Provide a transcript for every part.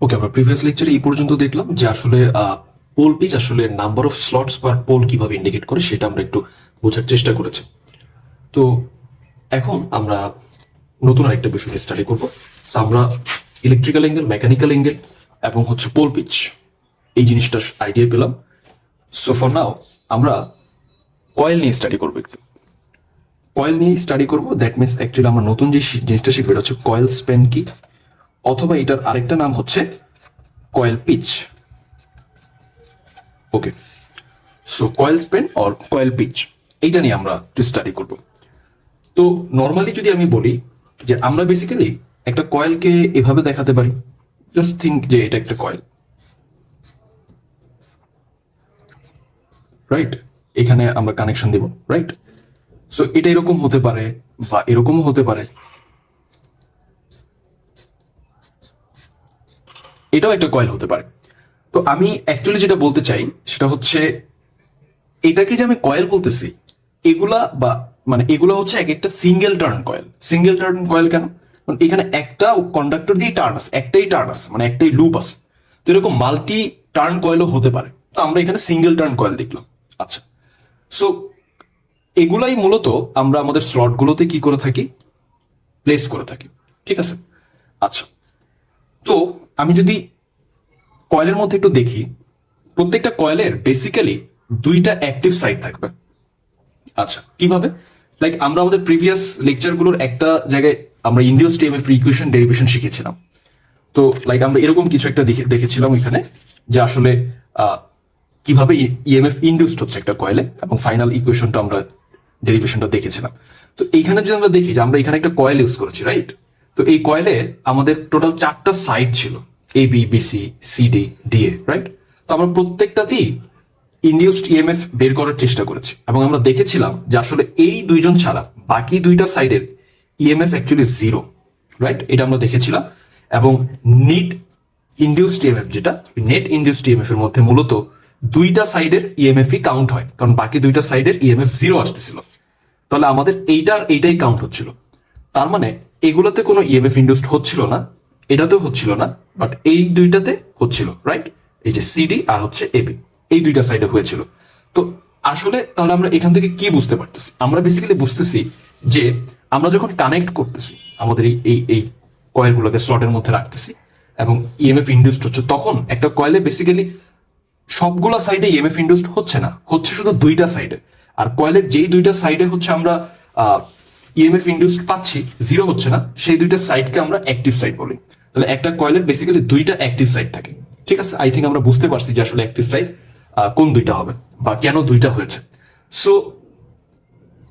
ওকে, আমরা প্রিভিয়াস লেকচারে এই পর্যন্ত দেখলাম যে আসলে পোল পিচ আসলে number of slots per pole কিভাবে ইন্ডিকেট করে সেটা আমরা একটু বোঝার চেষ্টা করেছি। তো এখন আমরা নতুন আরেকটা বিষয় স্টাডি করব। তো আমরা ইলেকট্রিক্যাল এঙ্গেল, মেকানিক্যাল এঙ্গেল এবং হচ্ছে পোল পিচ এই জিনিসটার আইডিয়া পেলাম। সো ফর নাও আমরা কয়েল নিয়ে স্টাডি করবো একটু। কয়েল নিয়ে স্টাডি করবো, দ্যাট মিনস অ্যাকচুয়ালি আমরা নতুন যে জিনিসটা শিখবো এটা হচ্ছে কয়েল স্প্যান কি, অথবা এটার আরেকটা নাম হচ্ছে coil pitch. Okay, so coil span or coil pitch এইটা নিয়ে আমরা একটু স্টাডি করব। তো নর্মালি যদি আমি বলি যে আমরা বেসিক্যালি একটা কয়েলকে এভাবে দেখাতে পারি, জাস্ট থিঙ্ক যে এটা একটা কয়েল, রাইট? এখানে আমরা কানেকশন দিব, রাইট? সো এটা এরকম হতে পারে বা এরকমও হতে পারে, এটাও একটা কয়েল হতে পারে। তো আমি অ্যাকচুয়ালি যেটা বলতে চাই সেটা হচ্ছে এটাকে যে আমি কয়েল বলতেছি, এগুলা বা মানে এগুলো হচ্ছে এক একটা single turn coil. Single turn coil কেন? কারণ এখানে একটা কন্ডাক্টর দিয়ে টার্ন আছে, একটাই টার্ন আছে, মানে একটাই লুপ আছে। তো এরকম মাল্টি টার্ন কয়েলও হতে পারে। তো আমরা এখানে সিঙ্গেল টার্ন কয়েল দেখলাম। আচ্ছা, সো এগুলাই মূলত আমরা আমাদের স্লটগুলোতে কি করে থাকি, প্লেস করে থাকি, ঠিক আছে? আচ্ছা, তো আমি যদি কয়েলের মধ্যে একটু দেখি, প্রত্যেকটা কয়েলের বেসিক্যালি দুইটা অ্যাক্টিভ সাইড থাকবে। আচ্ছা, কিভাবে? লাইক আমরা আমাদের প্রিভিয়াস লেকচারগুলোর একটা জায়গায় আমরা ইন্ডিউস টিএমএফ ইকুয়েশন ডেরিভেশন শিখেছিলাম। তো লাইক আমরা এরকম কিছু একটা দেখেছিলাম ওইখানে, যে আসলে কিভাবে ইএমএফ ইন্ডিউসড হচ্ছে একটা কয়েলে, এবং ফাইনাল ইকুয়েশনটা আমরা ডেরিভেশনটা দেখেছিলাম। তো এইখানে যদি আমরা দেখি যে আমরা এখানে একটা কয়েল ইউজ করেছি, রাইট? তো এই কয়েলে আমাদের টোটাল 4টা সাইড ছিল, A B, B C, C D, D A, right? তো আমরা প্রত্যেকটাতেই ইন্ডিউসড ইএমএফ বের করার চেষ্টা করেছি, এবং আমরা দেখেছিলাম যে আসলে এই দুইজন ছাড়া বাকি দুইটা সাইডের ইএমএফ অ্যাকচুয়ালি জিরো, রাইট? এটা আমরা দেখেছিলাম। এবং নিট ইন্ডিউসড ইএমএফ, যেটা নেট ইন্ডিউসড ইএমএফ এর মধ্যে মূলত দুইটা সাইডের ইএমএফই কাউন্ট হয়, কারণ বাকি দুইটা সাইডের ইএমএফ জিরো আসতেছিল। তাহলে আমাদের এইটার এইটাই কাউন্ট হচ্ছিল। তার মানে এগুলোতে কোনো ইএমএফ ইন্ডিউসড হচ্ছিল না, এটাতেও হচ্ছিল না, বাট এই দুইটাতে হচ্ছিল, রাইট? এই যে সিডি আর হচ্ছে এবি, এই দুইটা সাইডে হয়েছিল। তো আসলে তাহলে আমরা এখান থেকে কি বুঝতে পারতেছি? আমরা বেসিক্যালি বুঝতেছি যে আমরা যখন কানেক্ট করতেছি আমাদের এই কয়েলগুলোকে স্লটের মধ্যে রাখতেছি এবং ইএমএফ ইন্ডিউসড হচ্ছে, তখন একটা কয়েলে বেসিক্যালি সবগুলা সাইডে ইএমএফ ইন্ডিউসড হচ্ছে না, হচ্ছে শুধু দুইটা সাইডে। আর কয়েলের যেই দুইটা সাইডে হচ্ছে আমরা ইএমএফ ইন্ডিউসড পাচ্ছি, জিরো হচ্ছে না, সেই দুইটা সাইডকে আমরা অ্যাক্টিভ সাইড বলি। তাহলে একটা কয়েলের বেসিক্যালি দুইটা অ্যাক্টিভ সাইড থাকে, ঠিক আছে? আই থিঙ্ক আমরা বুঝতে পারছি যে আসলে অ্যাক্টিভ সাইড কোন দুইটা হবে বা কেন দুইটা হয়েছে। সো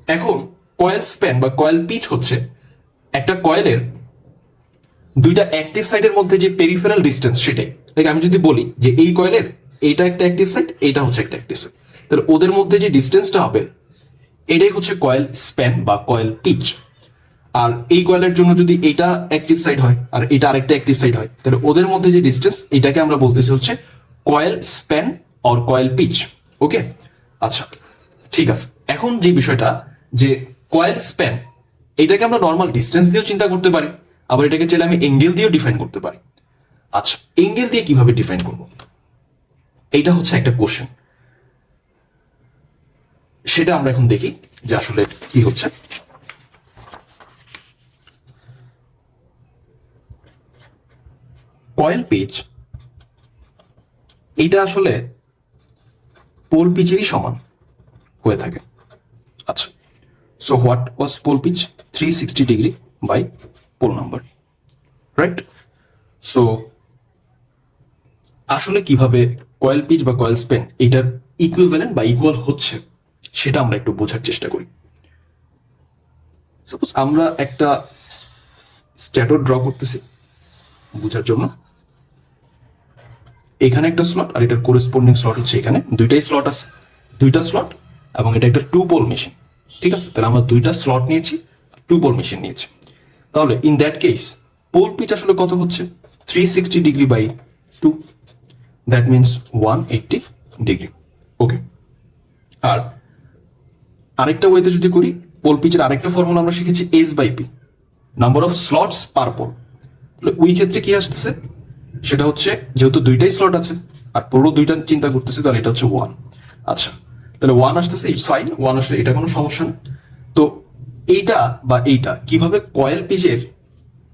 এখন কয়েল স্প্যান বা কয়েল পিচ হচ্ছে একটা কয়েলের দুইটা অ্যাক্টিভ সাইডের মধ্যে যে পেরিফেরাল ডিস্টেন্স, সেটাই। লাইক আমি যদি বলি যে এই কয়েলের এইটা একটা অ্যাক্টিভ সাইড, এইটা হচ্ছে একটা অ্যাক্টিভ সাইড, তাহলে ওদের মধ্যে যে ডিস্টেন্সটা হবে এটাই হচ্ছে কয়েল স্প্যান বা কয়েল পিচ। আর এই কয়েলের জন্য যদি এটা অ্যাক্টিভ সাইড হয় আর এটা আরেকটা অ্যাক্টিভ সাইড হয়, তাহলে ওদের মধ্যে যে ডিস্টেন্স এটাকে আমরা বলতেছি হচ্ছে coil span or coil pitch. Okay, আচ্ছা, ঠিক আছে। এখন যে বিষয়টা, যে কয়েল স্প্যান, এটাকে আমরা নর্মাল ডিস্টেন্স দিয়েও চিন্তা করতে পারি, আবার এটাকে চাইলে আমি এঙ্গেল দিয়েও ডিফাইন করতে পারি। আচ্ছা, এঙ্গেল দিয়ে কিভাবে ডিফাইন করব, এইটা হচ্ছে একটা কোশ্চেন। সেটা আমরা এখন দেখি যে আসলে কি হচ্ছে। কয়েল পিচ এইটা আসলে পোল পিচেরই সমান হয়ে থাকে। আচ্ছা, so what was pole pitch? 360 degree by pole number, right? So আসলে কিভাবে কয়েল পিচ বা কয়েল স্প্যান এটার ইকুইভ্যালেন্ট বা ইকুয়াল হচ্ছে সেটা আমরা একটু বোঝার চেষ্টা করি। সাপোজ আমরা একটা স্ট্যাটর ড্র করতেছি বোঝার জন্য। এখানে একটা স্লট আর এটার কোরেসপন্ডিং স্লট হচ্ছে এখানে, দুইটাই স্লট আছে, দুইটা স্লট, এবং এটা একটা টু পোল মেশিন, ঠিক আছে? তাহলে আমরা দুইটা স্লট নিয়েছি, টু পোল মেশিন নিয়েছি। তাহলে in that case pole pitch আসলে কত হচ্ছে? 360 degree by 2, that means 180 degree. Okay, আর আরেকটা ওয়েতে যদি করি, পোল পিচের আরেকটা ফর্মুলা আমরা শিখেছি, S by P, number of slots per pole. ওই ক্ষেত্রে কি আসতেছে? সেটা হচ্ছে যেহেতু দুইটাই স্লট আছে আর পুরো দুইটা চিন্তা করতেছি, তাহলে এটা হচ্ছে 1। আচ্ছা, তাহলে 1 আসতেছে, ইটস ফাইন, 1 আসলে এটা কোনো সমস্যা না। তো এইটা বা এইটা কিভাবে কয়েল পিচের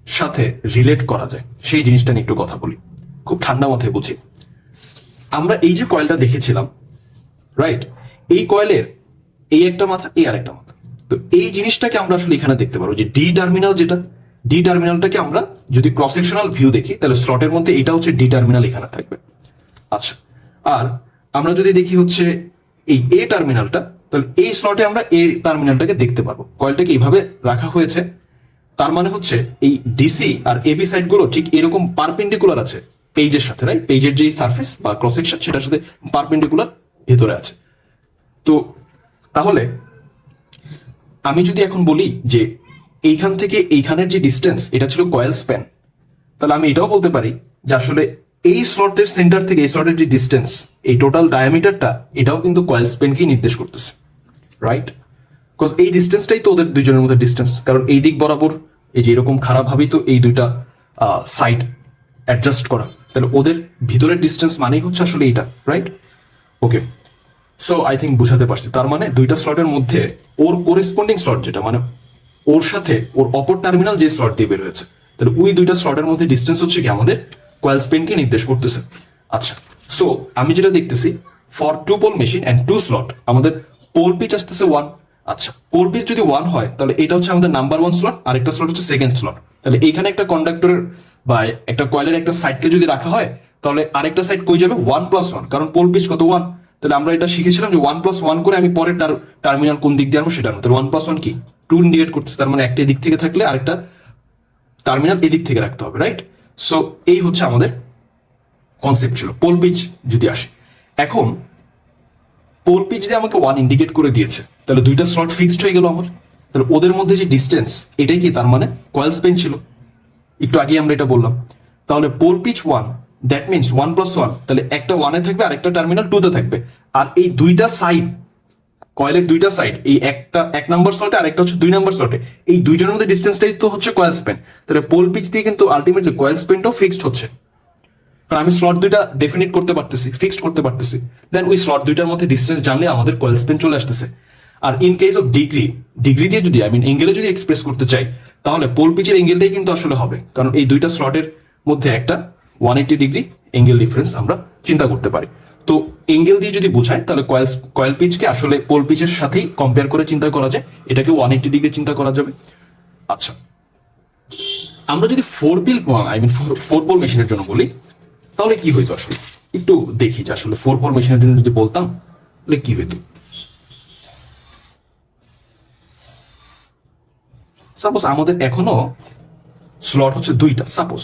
সাথে রিলেট করা যায় সেই জিনিসটা নিয়ে একটু কথা বলি, খুব ঠান্ডা মাথায় বুঝি। আমরা এই যে কয়েলটা দেখেছিলাম, রাইট, এই কয়েলের এই একটা মাথা, এই আর একটা মাথা। তো এই জিনিসটাকে আমরা আসলে এখানে দেখতে পারবো যে ডি টার্মিনাল, যেটা ডি টার্মিনালটাকে আমরা যদি ক্রস সেকশনাল ভিউ দেখি, তাহলে স্লটের মধ্যে এটা হচ্ছে ডি টার্মিনাল এখানে থাকবে। আচ্ছা, আর আমরা যদি দেখি হচ্ছে এই এ টার্মিনালটা, তাহলে এই স্লটে আমরা এ টার্মিনালটাকে দেখতে পারবো। কয়েলটাকে এইভাবে রাখা হয়েছে, তার মানে হচ্ছে এই ডিসি আর এবি সাইড গুলো ঠিক এরকম পারপেন্ডিকুলার আছে পেজের সাথে, রাইট, পেজের যে সারফেস বা ক্রস সেকশন সেটার সাথে পারপেন্ডিকুলার ভেতরে আছে। তো তাহলে আমি যদি এখন বলি যে এইখান থেকে এইখানের যে ডিস্টেন্স এটা ছিল কয়েল স্প্যান, তাহলে আমি এটাও বলতে পারি যে আসলে এই স্লটের সেন্টার থেকে এই স্লটের যে ডিস্টেন্স, এই টোটাল ডায়ামিটারটা, এটাও কিন্তু কয়েল স্প্যানকেই নির্দেশ করতেছে, রাইট? বিকজ এই ডিস্টেন্সটাই তো ওদের দুইজনের মধ্যে ডিস্টেন্স, কারণ এই দিক বরাবর এই যে এরকম খারাপ ভাবেই তো এই দুইটা সাইড অ্যাডজাস্ট করা, তাহলে ওদের ভিতরের ডিস্টেন্স মানেই হচ্ছে আসলে এইটা, right? Okay, so I think বুঝাতে পারছি। তার মানে দুইটা স্লটের মধ্যে ওর করেসপন্ডিং স্লট যেটা, মানে ওর সাথে ওর অপর টার্মিনাল যে স্লট দিয়ে বের হয়েছে, তাহলে ওই দুইটা স্লটের মধ্যে ডিস্টেন্স হচ্ছে কি আমাদের কয়েল স্পেনকে নির্দেশ করতেছে। আচ্ছা, সো আমি যেটা দেখতেছি for two pole machine and two slot আমাদের পোল পিচ আসতেছে 1। আচ্ছা, পোল পিচ যদি 1 হয় তাহলে এটা হচ্ছে আমাদের নাম্বার 1 স্লট, আর একটা স্লট হচ্ছে সেকেন্ড স্লট। তাহলে এইখানে একটা কন্ডাক্টরের বা একটা কয়েলের একটা সাইডকে যদি রাখা হয়, তাহলে আরেকটা সাইড কই যাবে 1+1, কারণ পোল পিচ কত 1। তাহলে আমরা এটা শিখেছিলাম যে 1+1 করে আমি পরে টার্মিনাল কোন দিক দিয়ে আনবো সেটা, তাহলে 1+1 কি 2 ইন্ডিকেট করতেছে, তার মানে একটা এদিক থেকে থাকলে আরেকটা টার্মিনাল এদিক থেকে রাখতে হবে, রাইট? সো এই হচ্ছে আমাদের কনসেপ্ট ছিল পোল পিচ যদি আসে। এখন পোল পিচ দিয়ে আমাকে 1 ইন্ডিকেট করে দিয়েছে, তাহলে দুইটা স্লট ফিক্সড হয়ে গেল আমার। তাহলে ওদের মধ্যে যে ডিস্টেন্স এটাই কি, তার মানে কয়েল স্পেন ছিল, একটু আগে আমরা এটা বললাম। তাহলে পোল পিচ 1, দ্যাট মিনস 1+1, তাহলে একটা 1-এ থাকবে আর একটা টার্মিনাল 2-তে থাকবে। আর এই দুইটা সাইড, কয়েলের দুইটা সাইড, এই একটা 1 নম্বর স্লটে আর একটা হচ্ছে 2 নম্বর স্লটে, এই দুইজনের মধ্যে ডিস্টেন্সটাই তো হচ্ছে কয়েল স্পেন। তাহলে পোল পিচ দিয়ে কিন্তু আলটিমেটলি কয়েল স্পেনটাও ফিক্সড হচ্ছে, কারণ আমি স্লট দুইটা ডেফিনিট করতে পারতেছি, ফিক্সড করতে পারতেছি। দেন ওই স্লট দুইটার মধ্যে ডিস্টেন্স জানলে আমাদের কয়েল স্পেন চলে আসতেছে। আর in case of degree, degree দিয়ে যদি এঙ্গেলে যদি এক্সপ্রেস করতে চাই, তাহলে পোল পিচের এঙ্গেলটাই কিন্তু আসলে হবে, কারণ এই দুইটা স্লটের মধ্যে একটা 180 ডিগ্রি এঙ্গেল ডিফারেন্স আমরা চিন্তা করতে পারি। তো এঙ্গেল দিয়ে যদি বোঝায়, তাহলে কয়েল পিচকে আসলে পোল পিচের সাথেই কম্পেয়ার করে চিন্তা করা যায়, এটাকে 180 ডিগ্রি চিন্তা করা যাবে। আচ্ছা, আমরা যদি ফোর পোল মেশিনের জন্য বলি, তাহলে কি হইতো আসলে একটু দেখি যে আসলে 4 পোল মেশিনের জন্য যদি বলতাম তাহলে কি হইতো। সাপোজ আমাদের এখনো স্লট হচ্ছে 2টা, সাপোজ,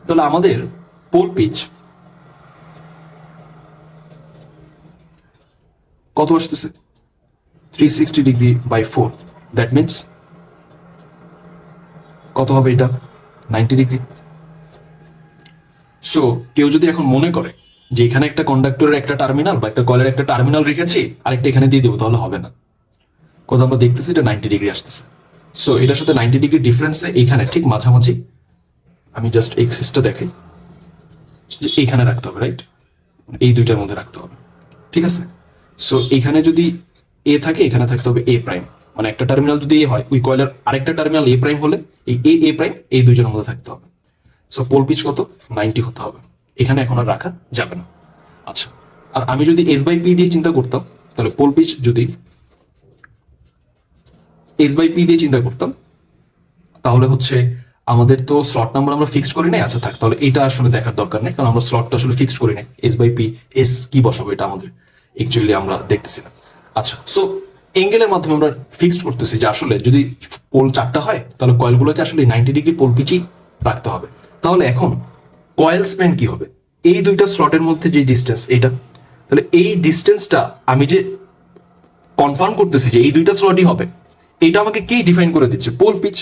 তাহলে আমাদের পোল পিচ কত আসতেছে 360 ডিগ্রি বাই 4, দ্যাট মিনস কত হবে এটা 90 ডিগ্রি। সো কেউ যদি এখন মনে করে যে এখানে একটা কন্ডাক্টরের একটা টার্মিনাল বা একটা কয়েলের একটা টার্মিনাল রেখেছি আরেকটা এখানে দিয়ে দেবো, তাহলে হবে না, বিকজ আমরা দেখতেছি এটা 90 ডিগ্রি আসতেছে। সো এটার সাথে 90 ডিগ্রি ডিফারেন্সে এইখানে ঠিক মাঝামাঝি, আমি জাস্ট এক্সিসটা দেখাই যে এইখানে রাখতে হবে, রাইট, এই দুইটার মধ্যে রাখতে হবে, ঠিক আছে? সো এখানে যদি এ থাকে, এখানে থাকতে হবে এ প্রাইম, মানে একটা টার্মিনাল যদি এ হয়, ওই কয়েলের আরেকটা টার্মিনাল এ প্রাইম হলে এই এ প্রাইম এই দুইজনের মধ্যে থাকতে হবে। সো পোল পিচ কত 90 হতে হবে, এখানে এখন আর রাখা যাবে না। আচ্ছা, আর আমি যদি S/P দিয়ে চিন্তা করতাম, তাহলে পোল পিচ যদি S/P দিয়ে চিন্তা করতাম, তাহলে হচ্ছে আমাদের তো স্লট নাম্বার আমরা ফিক্সড করি নাই। আচ্ছা থাক, তাহলে এটা আসলে দেখার দরকার নেই, কারণ আমরা স্লটটা আসলে ফিক্সড করি নাই। S/P এস কি বসাবো এটা আমাদের অ্যাকচুয়ালি আমরা দেখতেছি না। আচ্ছা, সো এঙ্গেলের মাধ্যমে আমরা ফিক্সড করতেছি যে আসলে যদি পোল 4টা হয়, তাহলে কয়েলগুলোকে আসলে 90 ডিগ্রি পোল পিচই রাখতে হবে। তাহলে এখন কয়েল স্প্যান কি হবে, এই দুইটা স্লটের মধ্যে যে ডিস্টেন্স এটা, তাহলে এই ডিস্টেন্সটা আমি যে কনফার্ম করতেছি যে এই দুইটা স্লটই হবে, এটা আমাকে কে ডিফাইন করে দিচ্ছে, পোল পিচ।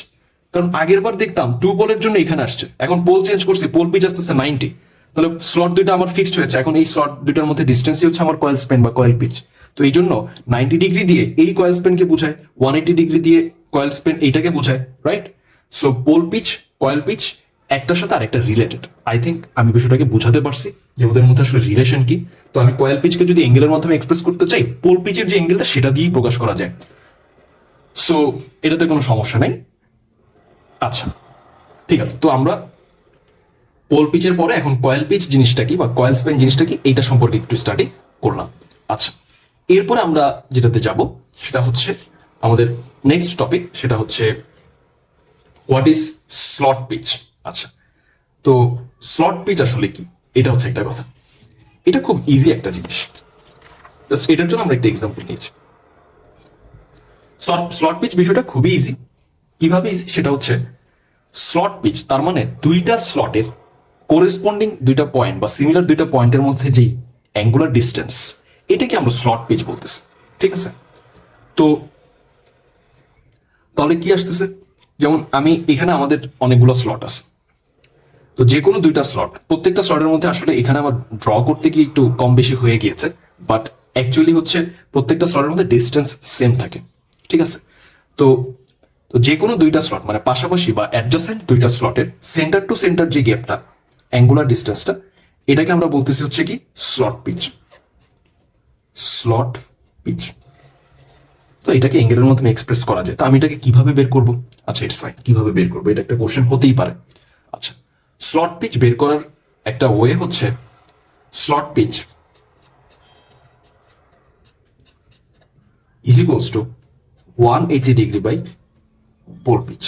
কারণ আগের বার দেখতাম 2 পোলের জন্য এখানে আসছে, এখন পোল চেঞ্জ করছি, পোল পিচ আসতেছে 90, তাহলে স্লট দুইটা আমার ফিক্সড হয়েছে। এখন এই স্লট দুইটার মধ্যে ডিস্টেন্সই হচ্ছে আমার কয়েল স্প্যান বা কয়েল পিচ। তো এই জন্য 90 ডিগ্রি দিয়ে এই কয়েল স্প্যানকে বোঝায়, 180 ডিগ্রি দিয়ে কয়েল স্প্যান এইটাকে বোঝায়, right? So pole pitch, coil pitch একটার সাথে আরেকটা রিলেটেড। আই থিঙ্ক আমি বিষয়টাকে বুঝাতে পারছি যে ওদের মধ্যে আসলে রিলেশন কি। তো আমি কয়েল পিচকে যদি এঙ্গেলের মাধ্যমে এক্সপ্রেস করতে চাই, পোল পিচের যে এঙ্গেলটা সেটা দিয়েই প্রকাশ করা যায়। সো এটাতে কোনো সমস্যা নেই। আচ্ছা, ঠিক আছে। তো আমরা পোল পিচের পরে এখন কয়েল পিচ জিনিসটা কি বা কয়েল স্প্যান জিনিসটা কি এইটা সম্পর্কে একটু স্টাডি করলাম। আচ্ছা, এরপরে আমরা যেটাতে যাব সেটা হচ্ছে আমাদের নেক্সট টপিক, সেটা হচ্ছে হোয়াট ইজ স্লট পিচ। আচ্ছা, তো স্লট পিচ আসলে কি, এটা হচ্ছে একটা কথা। এটা খুব ইজি একটা জিনিস। জাস্ট এটার জন্য আমরা একটা এক্সাম্পল নিয়েছি। স্লট পিচ বিষয়টা খুবই ইজি। কিভাবে ইজি সেটা হচ্ছে, স্লট পিচ তার মানে দুইটা স্লটের কোরেসপন্ডিং দুইটা পয়েন্ট বা সিমিলার দুইটা পয়েন্টের মধ্যে যেই অ্যাঙ্গুলার ডিস্টেন্স, এটাকে আমরা স্লট পিচ বলতেছি। ঠিক আছে? তো তাহলে কি আসতেছে, যেমন আমি এখানে আমাদের অনেকগুলো স্লট আছে। তো যে কোনো দুইটা স্লট, প্রত্যেকটা স্লটের মধ্যে আসলে এখানে আমার ড্র করতে গিয়ে একটু কম বেশি হয়ে গিয়েছে, বাট অ্যাকচুয়ালি হচ্ছে প্রত্যেকটা স্লটের মধ্যে ডিস্টেন্স সেম থাকে। ঠিক আছে? তো তো যে কোনো দুইটা স্লট মানে পাশাপাশি বা অ্যাডজাসেন্ট দুইটা স্লটের সেন্টার টু সেন্টার যে গ্যাপটা, অ্যাঙ্গুলার ডিস্টেন্সটা, এটাকে আমরা বলতেছি হচ্ছে কি স্লট পিচ। Slot pitch. তো এটাকে অ্যাঙ্গেলের মধ্যে এক্সপ্রেস করা যায়। তো আমি এটাকে কিভাবে বের করব? আচ্ছা, ইটস ফাইন, কিভাবে বের করবো এটা একটা কোশ্চেন হতেই পারে। আচ্ছা, স্লট পিচ বের করার একটা ওয়ে হচ্ছে, slot pitch is equals to 180 degree by pole pitch.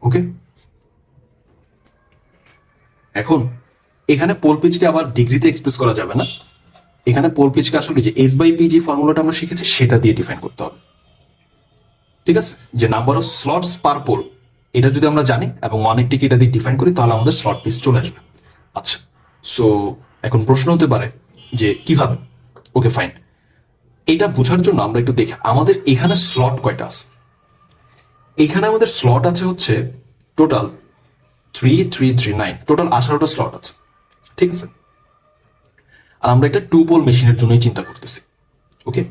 Okay, এখন এখানে পোল পিচকে আবার ডিগ্রিতে এক্সপ্রেস করা যাবে না। এখানে পোল পিচকে আসলে যে এস বাই পি যে ফর্মুলাটা আমরা শিখেছি সেটা দিয়ে ডিফাইন করতে হবে। ঠিক আছে? যে number of slots per pole, এটা যদি আমরা জানি এবং 180 এটা দিয়ে ডিফাইন করি, তাহলে আমাদের স্লট পিচ চলে আসবে। আচ্ছা, সো এখন প্রশ্ন হতে পারে যে কিভাবে। ওকে ফাইন, এটা বোঝার জন্য আমরা একটু দেখি আমাদের এখানে স্লট কয়টা আছে। এখানে আমাদের স্লট আছে হচ্ছে টোটাল 3 টোটাল 18টা স্লট আছে। ঠিক আছে? আর আমরা একটা 2 পোল মেশিনের জন্যই চিন্তা করতেছি। ওকে,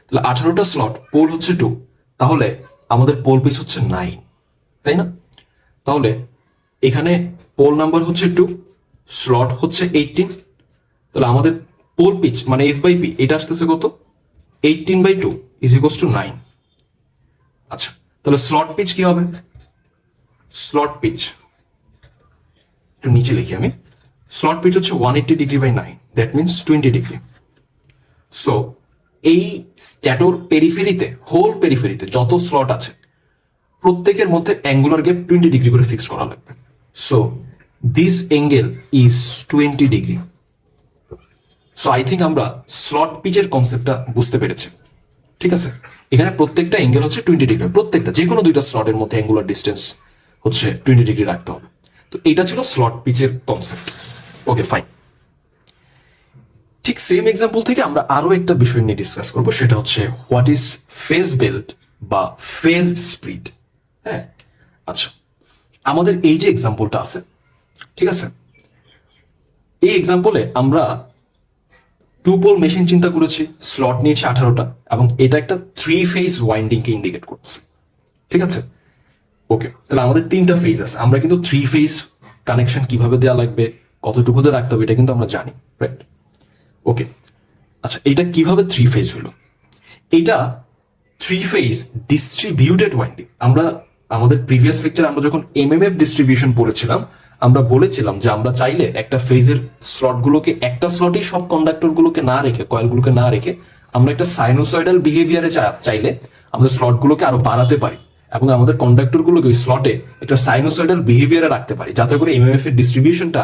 তাহলে 18টা স্লট, পোল হচ্ছে 2, তাহলে আমাদের পোল পিচ হচ্ছে 9, তাই না? তাহলে এখানে পোল নাম্বার হচ্ছে 2, স্লট হচ্ছে 18, তাহলে আমাদের পোল পিচ মানে এস বাই পি এটা আসতেছে কত? 18/2 ইজ ইকুয়ালস টু 9। আচ্ছা, তাহলে স্লট পিচ কি হবে? স্লট পিচ একটু নিচে লিখি আমি। স্লট পিচ হচ্ছে 180 degree by 9, that means 20 degree. So এই স্ট্যাটোর পেরিফেরিতে, হোল পেরিফেরিতে যত স্লট আছে প্রত্যেকের মধ্যে অ্যাঙ্গুলার গ্যাপ 20 ডিগ্রি করে ফিক্স করা লাগবে। So this angle is 20 degree. So I think আমরা স্লট পিচের কনসেপ্টটা বুঝতে পেরেছি। ঠিক আছে? এখানে প্রত্যেকটা অ্যাঙ্গেল হচ্ছে 20 ডিগ্রি, প্রত্যেকটা যে কোনো দুইটা স্লটের মধ্যে অ্যাঙ্গুলার ডিস্টেন্স হচ্ছে 20 ডিগ্রি রাখতে হবে। তো এটা ছিল স্লট পিচের কনসেপ্ট। Okay fine. ঠিক সেম এক্সাম্পল থেকে আমরা আরো একটা বিষয় নিয়ে ডিসকাস করবো, সেটা হচ্ছে হোয়াট ইজ ফেজ বেল্ট বা ফেজ স্প্লিট। হ্যাঁ, আচ্ছা, আমাদের এই যে এক্সাম্পলটা আছে, ঠিক আছে, এই এক্সাম্পলে আমরা 2 পোল মেশিন চিন্তা করেছি, স্লট নিয়েছি 18টা, এবং এটা একটা 3 ফেজ ওয়াইন্ডিং কে ইন্ডিকেট করছে। ঠিক আছে? ওকে, তাহলে আমাদের 3টা ফেজ আছে। আমরা কিন্তু 3 ফেজ কানেকশন কিভাবে দেওয়া লাগবে, কতটুকুতে রাখতে হবে, এটা কিন্তু আমরা জানি, রাইট? ওকে, আচ্ছা, এটা কিভাবে 3 ফেজ হলো? এটা 3 ফেজ ডিস্ট্রিবিউটেড ওয়াইন্ডিং। আমরা আমাদের প্রিভিয়াস লেকচারে আমরা যখন এমএমএফ ডিস্ট্রিবিউশন পড়েছিলাম, আমরা বলেছিলাম যে আমরা চাইলে একটা ফেজের স্লটগুলোকে, একটা স্লটেই সব কন্ডাক্টরগুলোকে না রেখে, কয়েলগুলোকে না রেখে, আমরা একটা সাইনোসয়েডাল বিহেভিয়ারে চাইলে আমাদের স্লটগুলোকে আরো বাড়াতে পারি এবং আমাদের কন্ডাক্টরগুলোকে ওই স্লটে একটা সাইনোসয়েডাল বিহেভিয়ারে রাখতে পারি, যাতে করে এমএমএফ এর ডিস্ট্রিবিউশনটা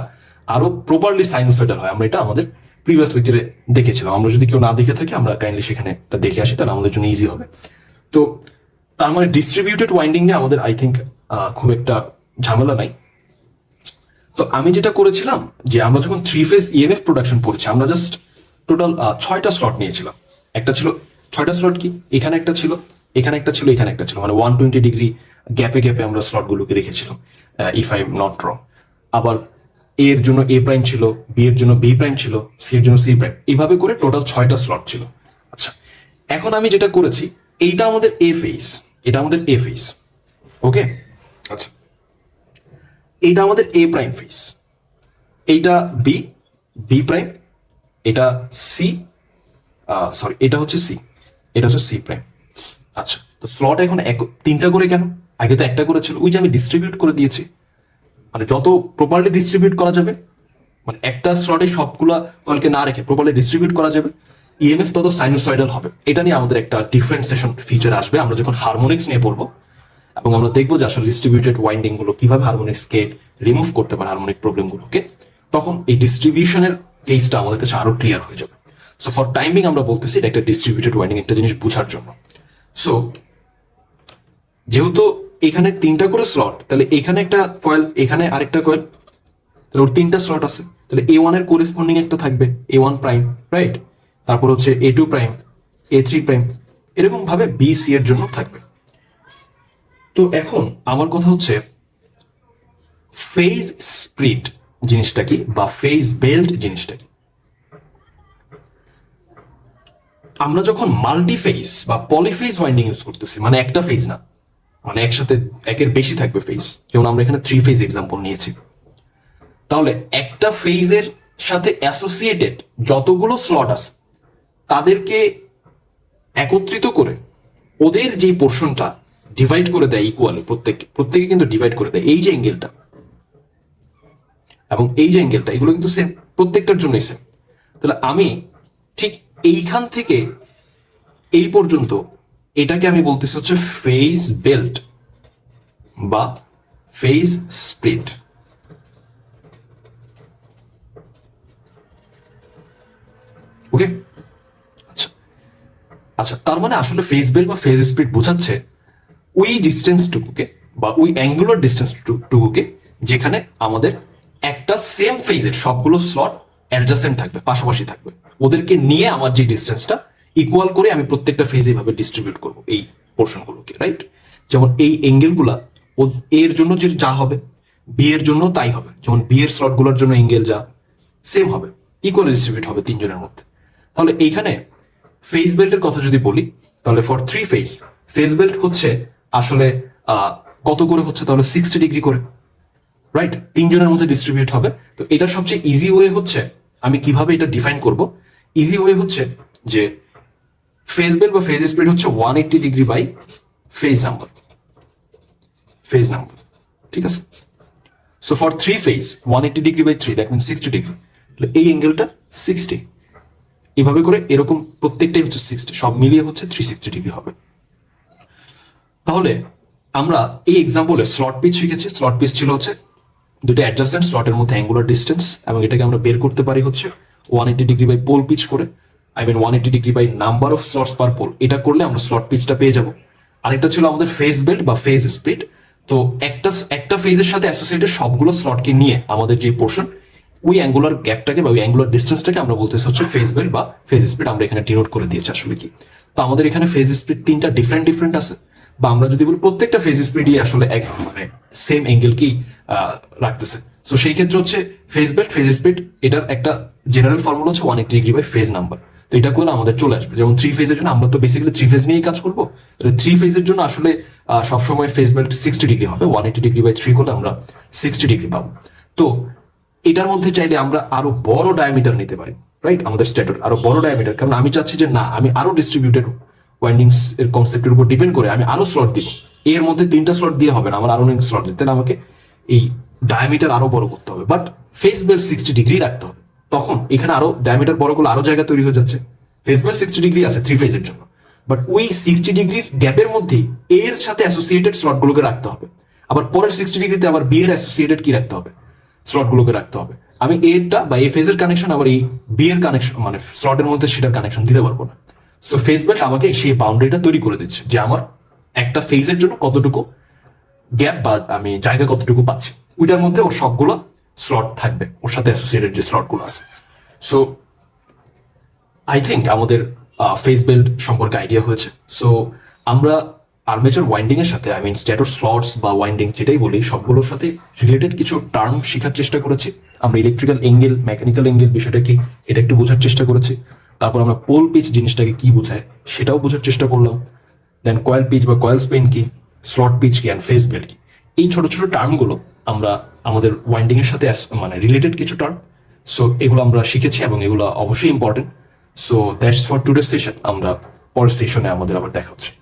আরো প্রপারলি সাইনোসয়েডাল হয়। আমরা এটা আমাদের প্রিভিয়াস লেকচারে দেখেছিলাম। আমরা যদি কেউ না দেখে থাকি, আমরা কাইন্ডলি সেখানে দেখে আসি, তাহলে আমাদের জন্য ইজি হবে। তো তার মানে ডিস্ট্রিবিউটেড ওয়াইন্ডিং নিয়ে আমাদের আই থিঙ্ক খুব একটা ঝামেলা নাই। তো আমি যেটা করেছিলাম যে আমরা যখন 3 ফেজ ইএমএফ প্রোডাকশন পড়েছি, আমরা জাস্ট টোটাল 6টা স্লট নিয়েছিলাম। একটা ছিল 6টা স্লট কি, এখানে একটা ছিল, এখানে একটা ছিল, এখানে একটা ছিল, মানে 120 ডিগ্রি গ্যাপে গ্যাপে আমরা স্লটগুলোকে রেখেছিলাম, if I am not wrong. আবার এ এর জন্য এ প্রাইম ছিল, বি এর জন্য বি প্রাইম ছিল, সি এর জন্য সি প্রাইম, এইভাবে করে টোটাল 6টা স্লট ছিল। আচ্ছা, এখন আমি যেটা করেছি, এইটা আমাদের এ ফেজ, এটা আমাদের এ ফেজ। ওকে, আচ্ছা, এইটা আমাদের এ প্রাইম ফেজ, এইটা বি, বি প্রাইম, এটা সি, সরি এটা হচ্ছে সি, এটা হচ্ছে সি প্রাইম। আচ্ছা, তো স্লট এখন তিনটা করে কেন? আগে তো একটা করে ছিল, ওই যে আমি ডিস্ট্রিবিউট করে দিয়েছি, মানে যত প্রপারলি ডিস্ট্রিবিউট করা যাবে, মানে একটা স্লটে সবগুলা কয়েলকে না রেখে প্রপারলি ডিস্ট্রিবিউট করা যাবে, ইএমএফ তত সাইনোসয়েডাল হবে। এটা নিয়ে আমাদের একটা ডিফারেন্সিয়েশন ফিচার আসবে আমরা যখন হারমোনিক্স নিয়ে পড়বো, এবং আমরা দেখবো যে আসলে ডিস্ট্রিবিউটেড ওয়াইন্ডিং গুলো কিভাবে হারমোনিক্সকে রিমুভ করতে পারে, হারমোনিক প্রবলেমগুলোকে। তখন এই ডিস্ট্রিবিউশনের কেসটা আমাদের কাছে আরো ক্লিয়ার হয়ে যাবে। সো ফর টাইমিং আমরা বলতেছি এটা একটা ডিস্ট্রিবিউটেড ওয়াইন্ডিং, একটা জিনিস বোঝার জন্য। সো যেহেতু এখানে তিনটা করে স্লট, তাহলে এখানে একটা কয়েল, এখানে আরেকটা কয়েল, তাহলে ওর তিনটা স্লট আছে, তাহলে এ ওয়ান এর কোরেসপন্ডিং একটা থাকবে এ ওয়ান প্রাইম, রাইট? তারপর হচ্ছে A two prime, A three prime, এরকম ভাবে বি সি এর জন্য থাকবে। তো এখন আমার কথা হচ্ছে ফেজ স্প্লিট জিনিসটা কি, বা ফেজ বেল্ট জিনিসটা কি? আমরা যখন মাল্টি ফেজ বা পলিফেজ ওয়াইন্ডিং ইউজ করতেছি, মানে একটা ফেজ না, মানে একসাথে একের বেশি থাকবে ফেজ, যেমন আমরা এখানে থ্রি ফেজ এক্সাম্পল নিয়েছি, তাহলে একটা ফেজের সাথে অ্যাসোসিয়েটেড যতগুলো স্লট আছে তাদেরকে একত্রিত করে ওদের যে পোর্শনটা ডিভাইড করে দেয় ইকুয়ালি, প্রত্যেকে কিন্তু ডিভাইড করে দেয়, এই যে অ্যাঙ্গেলটা এবং এই যে অ্যাঙ্গেলটা, এগুলো কিন্তু সেম, প্রত্যেকটার জন্যই সেম। তাহলে আমি ঠিক এইখান থেকে এই পর্যন্ত এটাকে আমি বলতেছি হচ্ছে ফেজ বেল্ট বা ফেজ স্প্লিট। ওকে, আচ্ছা আচ্ছা, তার মানে আসলে ফেজ বেল্ট বা ফেজ স্প্লিট বোঝাচ্ছে ওই ডিস্টেন্সটুকুকে বা ওই অ্যাঙ্গুলার ডিস্টেন্সটুকুকে যেখানে আমাদের একটা সেম ফেজের সবগুলো স্লট অ্যাডজাসেন্ট থাকবে, পাশাপাশি থাকবে, ওদেরকে নিয়ে আমার যে ডিস্টেন্সটা ইকুয়াল করে আমি প্রত্যেকটা ফেজ এইভাবে ডিস্ট্রিবিউট করবো এই পোর্শনগুলোকে, রাইট? যেমন এই অ্যাঙ্গেলগুলা ও এর জন্য যে যা হবে বি এর জন্য তাই হবে, যেমন বি এর স্লটগুলোর জন্য অ্যাঙ্গেল যা সেম হবে, ইকুয়াল ডিস্ট্রিবিউট হবে তিনজনের মধ্যে। তাহলে এইখানে ফেজ বেল্টের কথা যদি বলি, তাহলে for three phase, phase belt হচ্ছে আসলে কত করে হচ্ছে, তাহলে 60 ডিগ্রি করে, রাইট? তিনজনের মধ্যে ডিস্ট্রিবিউট হবে। তো এটার সবচেয়ে ইজি ওয়ে হচ্ছে, আমি কিভাবে এটা ডিফাইন করব, ইজি ওয়ে হচ্ছে যে ফেজ বেল্ট বা ফেজ স্প্লিট হচ্ছে 180 degree by phase number, phase number, ঠিক আছে? So for three phase 180 degree by 3, that means 60 degree, এই অ্যাঙ্গেলটা 60, এভাবে করে এরকম প্রত্যেকটাই হচ্ছে 60, সব মিলিয়ে হচ্ছে 360 ডিগ্রি হবে। তাহলে আমরা এই এক্সাম্পলে স্লট পিচ শিখেছি। স্লট পিচ ছিল হচ্ছে দুটো অ্যাডজাসেন্ট স্লটের মধ্যে অ্যাঙ্গুলার ডিস্টেন্স, এবং এটাকে আমরা বের করতে পারি হচ্ছে 180 ডিগ্রি বাই পোল পিচ করে, I mean 180 degree by number of slots per pole, এটা করলে আমরা স্লট পিচটা পেয়ে যাব। আরেকটা ছিল আমাদের ফেজ বেল্ট বা ফেজ স্প্লিট। তো একটা ফেজের সাথে অ্যাসোসিয়েটেড সবগুলো স্লটকে নিয়ে আমাদের যে পোর্শন, ওই অ্যাঙ্গুলার গ্যাপটাকে বা ওই অ্যাঙ্গুলার ডিস্টেন্সটাকে আমরা বলতেছি হচ্ছে ফেজ বেল্ট বা ফেজ স্প্লিট। আমরা এখানে ডিনোট করে দিয়েছি আসলে কি। তো আমাদের এখানে ফেজ স্প্লিট তিনটা ডিফারেন্ট আছে, বা আমরা যদি বলি প্রত্যেকটা ফেজ স্প্লিটই আসলে এক মানে সেম অ্যাঙ্গেলকেই রাখতেছে। সো সেই ক্ষেত্রে হচ্ছে ফেজ বেল্ট ফেজ স্প্লিট এটার একটা জেনারেল ফর্মুলা হচ্ছে 180 ডিগ্রি বাই ফেজ নাম্বার। তো এটা করলে আমাদের চলে আসবে। যেমন থ্রি ফেজের জন্য আমরা তো বেসিক্যালি থ্রি ফেজ নিয়েই কাজ করবো, তাহলে থ্রি ফেজের জন্য আসলে সবসময় ফেজ বেল্ট 60 ডিগ্রি হবে, 180 ডিগ্রি বাই 3 করলে আমরা 60 ডিগ্রি পাবো। তো এটার মধ্যে চাইলে আমরা আরো বড় ডায়ামিটার নিতে পারি, রাইট? আমাদের স্ট্যাটর আরো বড় ডায়ামিটার, কারণ আমি চাচ্ছি যে না, আমি আরো ডিস্ট্রিবিউটেড ওয়াইন্ডিংস এর কনসেপ্টের উপর ডিপেন্ড করে আমি আরো স্লট দিব। এর মধ্যে তিনটা স্লট দিয়ে হবে না, আমার আরো অনেক স্লট দিতে, আমাকে এই ডায়ামিটার আরো বড় করতে হবে, বাট ফেস বেল্ট 60 ডিগ্রি রাখতে হবে। তখন এখানে আরো ডায়ামিটার বড় করলে আরো জায়গা তৈরি হয়ে যাচ্ছে। ফেস বেল্ট 60 ডিগ্রি আছে থ্রি ফেজের জন্য, বাট ওই 60 ডিগ্রির গ্যাপের মধ্যেই এর সাথে অ্যাসোসিয়েটেড স্লটগুলোকে রাখতে হবে। আবার পরের 60 ডিগ্রিতে আবার বি এর অ্যাসোসিয়েটেড কি রাখতে হবে, স্লটগুলোকে রাখতে হবে। আমি এরটা বা এই ফেজের কানেকশন আবার এই বি এর কানেকশন মানে স্লটের মধ্যে সেটার কানেকশন দিতে পারবো না। সো ফেজ বেল্ট আমাকে সেই বাউন্ডারিটা তৈরি করে দিচ্ছে যে আমার একটা ফেজের জন্য কতটুকু গ্যাপ বা আমি জায়গা কতটুকু পাচ্ছি, ওইটার মধ্যে ওর সবগুলো স্লট থাকবে, ওর সাথে অ্যাসোসিয়েটেড যে স্লটগুলো আছে। সো আই থিঙ্ক আমাদের ফেজ বেল্ট সম্পর্কে আইডিয়া হয়েছে। সো আমরা আর্মেচার ওয়াইন্ডিং এর সাথে আই মিন স্ট্যাটর স্লটস বা ওয়াইন্ডিং যেটাই বলি, সবগুলোর সাথে রিলেটেড কিছু টার্ম শেখার চেষ্টা করেছি। আমরা ইলেকট্রিক্যাল এঙ্গেল, মেকানিক্যাল এঙ্গেল বিষয়টা কি এটা একটু বোঝার চেষ্টা করেছি। তারপর আমরা পোল পিচ জিনিসটাকে কি বোঝায় সেটাও বোঝার চেষ্টা করলাম। দেন কয়েল পিচ বা কয়েল স্পেন কি, স্লট পিচ কি, অ্যান্ড ফেজ বেল্ট কি, এই ছোট ছোট টার্মগুলো আমরা আমাদের ওয়াইন্ডিং এর সাথে মানে রিলেটেড কিছু টার্ম, সো এগুলো আমরা শিখেছি এবং এগুলো অবশ্যই important. So that's for today session. আমরা পরের সেশনে আমাদের আবার দেখা হচ্ছে।